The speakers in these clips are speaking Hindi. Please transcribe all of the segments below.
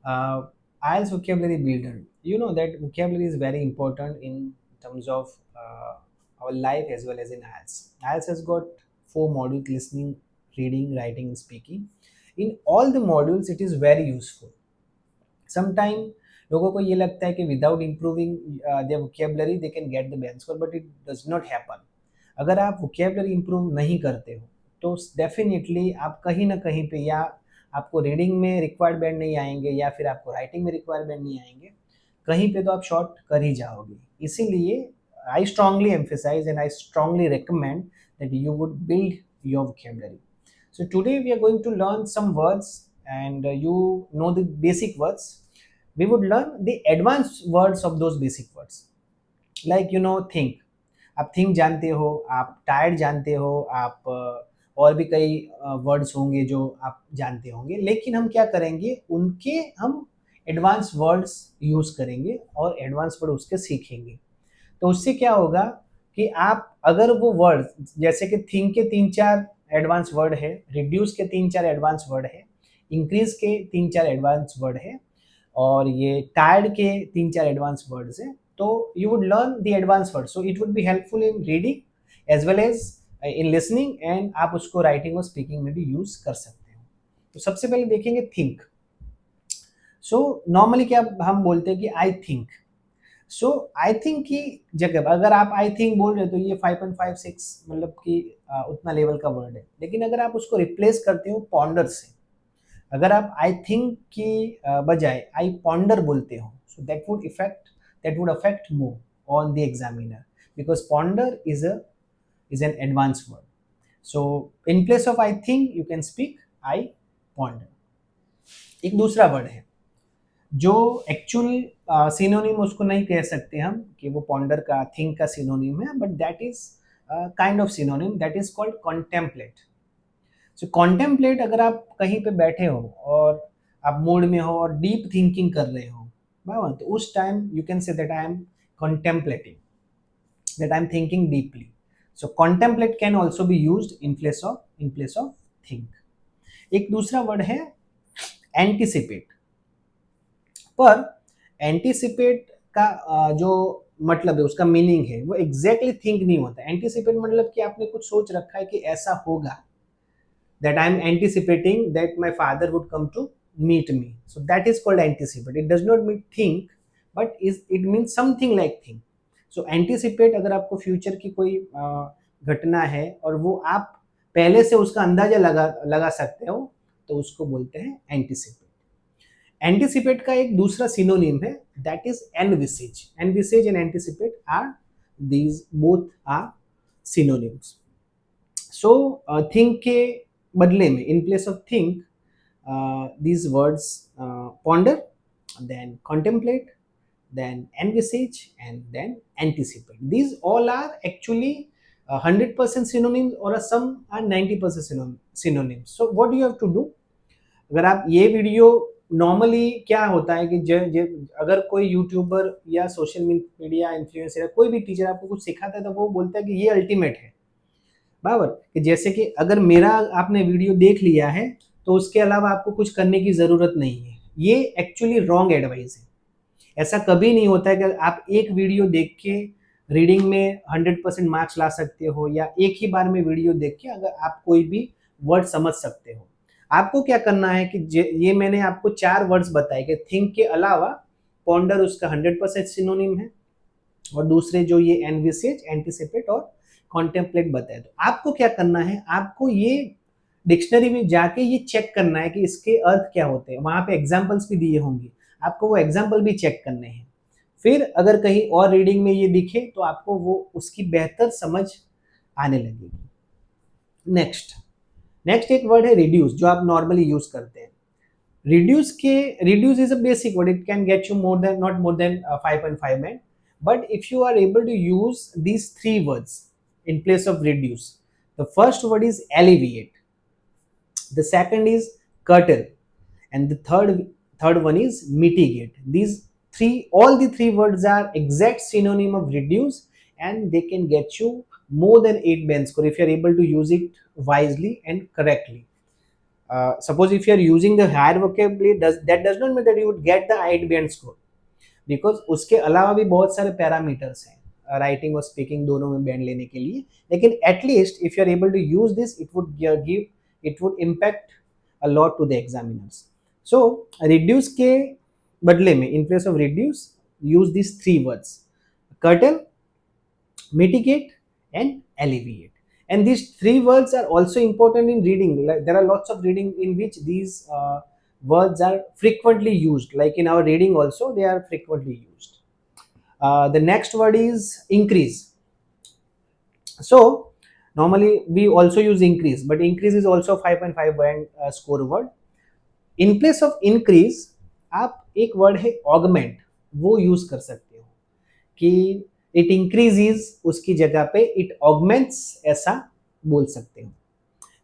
Uh, IELTS vocabulary builder. You know that vocabulary is very important in terms of our life as well as in IELTS. IELTS has got four modules: listening, reading, writing, and speaking. In all the modules, it is very useful. Sometimes लोगों को ये लगता है कि without improving there vocabulary they can get the bank score, but it does not happen. अगर आप वोकेबलरी इम्प्रूव नहीं करते हो तो डेफिनेटली आप कहीं ना कहीं पे या आपको रीडिंग में रिक्वायर्ड बैंड नहीं आएंगे या फिर आपको राइटिंग में रिक्वायर्ड बैंड नहीं आएंगे. कहीं पे तो आप शॉर्ट कर ही जाओगे. इसीलिए I strongly emphasise and I strongly recommend that you would build your vocabulary. So today we are going to learn some words, and you know the basic words. We would learn the advanced words of those basic words. Like think. आप think जानते हो, आप tired जानते हो, आप और भी कई वर्ड्स होंगे जो आप जानते होंगे, लेकिन हम क्या करेंगे, उनके हम एडवांस वर्ड्स यूज़ करेंगे और एडवांस वर्ड उसके सीखेंगे. तो उससे क्या होगा कि आप अगर वो वर्ड, जैसे कि थिंक के 3-4 एडवांस वर्ड है, रिड्यूस के 3-4 एडवांस वर्ड है, इंक्रीज के 3-4 एडवांस वर्ड है, और ये टायर्ड के 3-4 एडवांस वर्ड्स हैं, तो you would learn the advance word. So it would be helpful in reading as well as in listening, and आप उसको राइटिंग और स्पीकिंग में भी यूज कर सकते हो. तो सबसे पहले देखेंगे थिंक. सो नॉर्मली क्या हम बोलते हैं कि I think. So I think की जगह पर अगर आप आई थिंक बोल रहे हो तो ये 5.56 मतलब कि उतना लेवल का वर्ड है. लेकिन अगर आप उसको रिप्लेस करते हो पॉन्डर से, अगर आप आई थिंक की बजाय आई पॉन्डर बोलते हो, so that would affect more on the examiner, because ponder is an advance word. So in place of I think you can speak I ponder. एक दूसरा वर्ड है जो एक्चुअल सिनोनिम उसको नहीं कह सकते हम कि वो पॉन्डर का थिंक का सिनोनिम है, but that is kind of synonym, that is called contemplate. So contemplate, अगर आप कहीं पे बैठे हो और आप मूड में हो और डीप थिंकिंग कर रहे हो, बराबर, तो उस time you can say that I M contemplating, that I am thinking deeply. So contemplate can also be use in place of think. एक दूसरा वर्ड है एंटिसिपेट. पर एंटीसिपेट का जो मतलब है, उसका मीनिंग है, वो एग्जैक्टली थिंक नहीं होता. एंटीसिपेट मतलब कि आपने कुछ सोच रखा है कि ऐसा होगा, that I am anticipating that my father would come to meet me, so that is called anticipate. It does not mean think, but it means something like think. So anticipate, अगर आपको फ्यूचर की कोई घटना है और वो आप पहले से उसका अंदाजा लगा लगा सकते हो, तो उसको बोलते हैं एंटीसिपेट. एंटीसिपेट का एक दूसरा सिनोनिम है, that is envisage. Envisage and anticipate are, these both are synonyms. So think के बदले में, in place of think, these words ponder, then contemplate, then envisage, and then anticipate. These all are actually 100% synonyms, or some are 90% synonyms. So what do you have to do? अगर आप ये वीडियो, नॉर्मली क्या होता है कि अगर कोई यूट्यूबर या सोशल मीडिया इन्फ्लुएंसर या कोई भी टीचर आपको कुछ सिखाता है तो वो बोलता है कि ये अल्टीमेट है, बराबर. कि जैसे कि अगर मेरा आपने वीडियो देख लिया है तो उसके अलावा आपको कुछ करने की ज़रूरत नहीं है. ये एक्चुअली रॉन्ग एडवाइस है. ऐसा कभी नहीं होता है कि आप एक वीडियो देख के रीडिंग में 100% मार्क्स ला सकते हो, या एक ही बार में वीडियो देख के अगर आप कोई भी वर्ड समझ सकते हो. आपको क्या करना है कि ये मैंने आपको 4 वर्ड्स बताए कि थिंक के अलावा पॉन्डर उसका 100% सिनोनिम है, और दूसरे जो ये एनविसेज, एंटिसिपेट और कॉन्टेम्पलेट बताए. तो आपको क्या करना है, आपको ये डिक्शनरी में जाके ये चेक करना है कि इसके अर्थ क्या होते हैं. वहां पे एग्जाम्पल्स भी दिए होंगे, आपको वो एग्जाम्पल भी चेक करने हैं. फिर अगर कहीं और रीडिंग में ये दिखे तो आपको वो उसकी बेहतर समझ आने लगेगी. नेक्स्ट नेक्स्ट एक वर्ड है रिड्यूस, जो आप नॉर्मली यूज करते हैं. Reduce is a basic word. It can get you more than, not more than 5.5 men. But if you are able to use these 3 words in place of reduce, the first word is alleviate, the second is curtail, and the third one is mitigate. These three, all the 3 words are exact synonym of reduce, and they can get you more than 8 band score if you are able to use it wisely and correctly. suppose if you are using the higher vocabulary, that does not mean that you would get the 8 band score, because उसके अलावा भी बहुत सारे पैरामीटर्स हैं राइटिंग और स्पीकिंग दोनों में बैंड लेने के लिए, लेकिन at least if you are able to use this, it would give, it would impact a lot to the examiners. So reduce के बदले में, in place of reduce, use this 3 words: curtail, mitigate and alleviate. And these 3 words are also important in reading. Like, there are lots of reading in which these words are frequently used, like in our reading also they are frequently used. The next word is increase. So normally we also use increase, but increase is also 5.5 band score word. In place of increase आप एक वर्ड है augment, वो यूज कर सकते हो कि इट इंक्रीजेज, उसकी जगह पे इट ऑगमेंट्स ऐसा बोल सकते हो.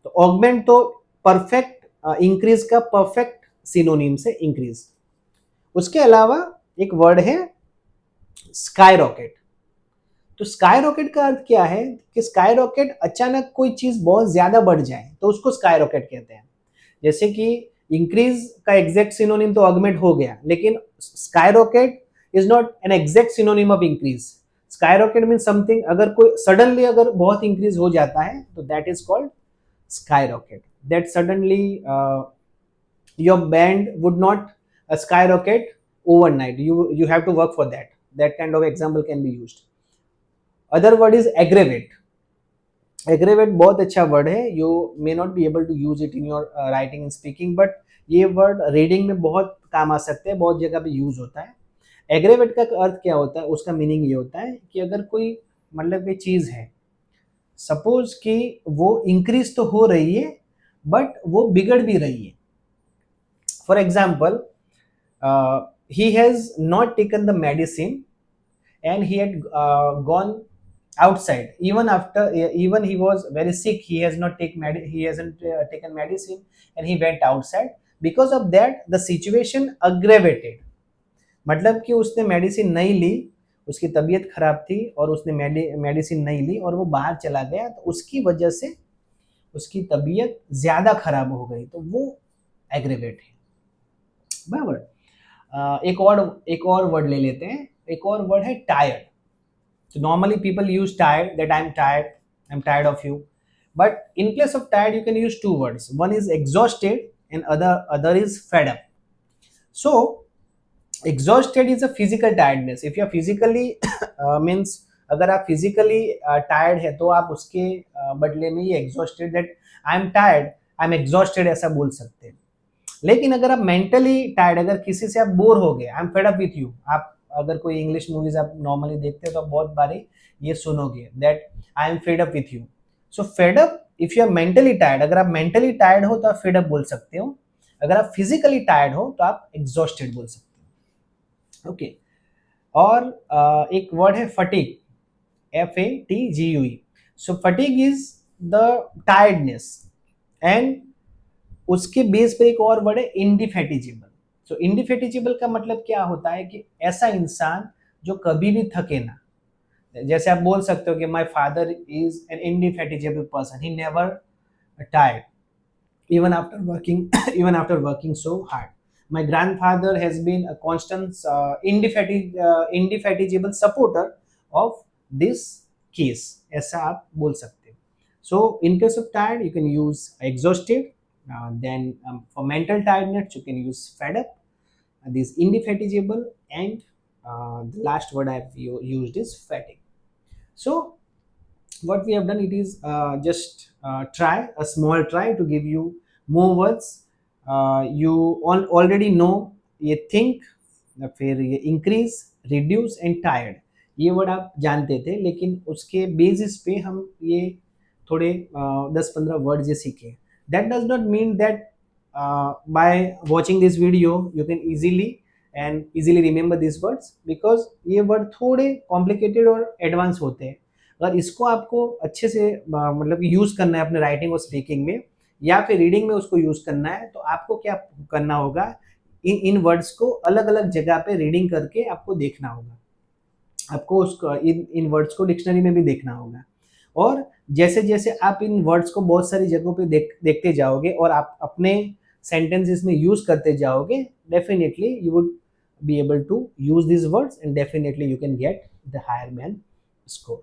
तो ऑगमेंट तो परफेक्ट इंक्रीज का परफेक्ट सिनोनिम से इंक्रीज. उसके अलावा एक वर्ड है स्काई रॉकेट. तो स्काई रॉकेट का अर्थ क्या है कि स्काई रॉकेट अचानक कोई चीज बहुत ज्यादा बढ़ जाए तो उसको स्काई रॉकेट कहते हैं. जैसे कि इंक्रीज का एग्जैक्ट सिनोनिम तो ऑगमेंट हो गया, लेकिन skyrocket is not an exact synonym of increase. Skyrocket mean something, अगर कोई सडनली अगर बहुत इंक्रीज हो जाता है तो that is called skyrocket. That suddenly your band would not skyrocket overnight. You have to work for that. That kind of example can be used. Other word is aggravate. Aggravate बहुत अच्छा वर्ड है. You may not be able to use it in your writing and speaking, but ये वर्ड रीडिंग में बहुत काम आ सकते हैं, बहुत जगह पे यूज होता है. एग्रेवेट का अर्थ क्या होता है, उसका मीनिंग ये होता है कि अगर कोई मतलब कोई चीज़ है, सपोज कि वो इंक्रीज तो हो रही है बट वो बिगड़ भी रही है. For example, he has not taken the medicine and he had gone outside even he was very sick. He hasn't taken medicine and he went outside. Because of that the situation aggravated. मतलब कि उसने मेडिसिन नहीं ली, उसकी तबीयत खराब थी और उसने मेडिसिन नहीं ली और वो बाहर चला गया, तो उसकी वजह से उसकी तबीयत ज़्यादा खराब हो गई, तो वो एग्रेवेट है. बराबर. एक और वर्ड ले लेते हैं. एक और वर्ड है टायर्ड. तो normally people use tired, that I am tired of you. But in place of tired you can use 2 words. One is exhausted and other is fed up. So exhausted is a physical tiredness. If you are physically means अगर आप physically tired है तो आप उसके बदले में ये exhausted, that I am tired, I am exhausted ऐसा बोल सकते हैं. लेकिन अगर आप mentally tired, अगर किसी से आप बोर हो गए, I am fed up with you. आप अगर कोई इंग्लिश मूवीज आप नॉर्मली देखते हो तो आप बहुत बारी ये सुनोगे that I am fed up with you. So fed up, if you are mentally tired, अगर आप mentally tired हो तो आप fed up बोल सकते हो. अगर आप physically tired हो तो आप exhausted बोल सकते हो. ओके. और एक वर्ड है fatigue, FATGUE. So fatigue is the tiredness, and उसके बेस पे एक और वर्ड है इंडिफेटिजिबल. सो इंडिफेटिजिबल का मतलब क्या होता है कि ऐसा इंसान जो कभी भी थके ना. जैसे आप बोल सकते हो कि my father is an indefatigable person, he never tired even after working even after working so hard. My grandfather has been a constant indefatigable supporter of this case. ऐसा आप बोल सकते हो. So in case of tired you can use exhausted. Then for mental tiredness you can use fed up. This indefatigable, and the last word I have used is fatigue. So what we have done, it is just try a small try to give you more words. You already know ये think, फिर ये increase, reduce and tired, ये वर्ड आप जानते थे, लेकिन उसके बेसिस पे हम ये थोड़े 10-15 वर्ड ये सीखे. That does not mean that by watching this video you can easily remember these words, because ये वर्ड थोड़े complicated और advanced होते हैं. अगर इसको आपको अच्छे से मतलब यूज़ करना है अपने राइटिंग और स्पीकिंग में, या फिर रीडिंग में उसको यूज़ करना है, तो आपको क्या करना होगा, इन वर्ड्स को अलग अलग जगह पे रीडिंग करके आपको देखना होगा. आपको उसको इन वर्ड्स को डिक्शनरी में भी देखना होगा. और जैसे जैसे आप इन वर्ड्स को बहुत सारी जगहों पे देखते जाओगे और आप अपने सेंटेंसेस में यूज करते जाओगे, definitely you would be able to use these words and definitely you can get the higher man score.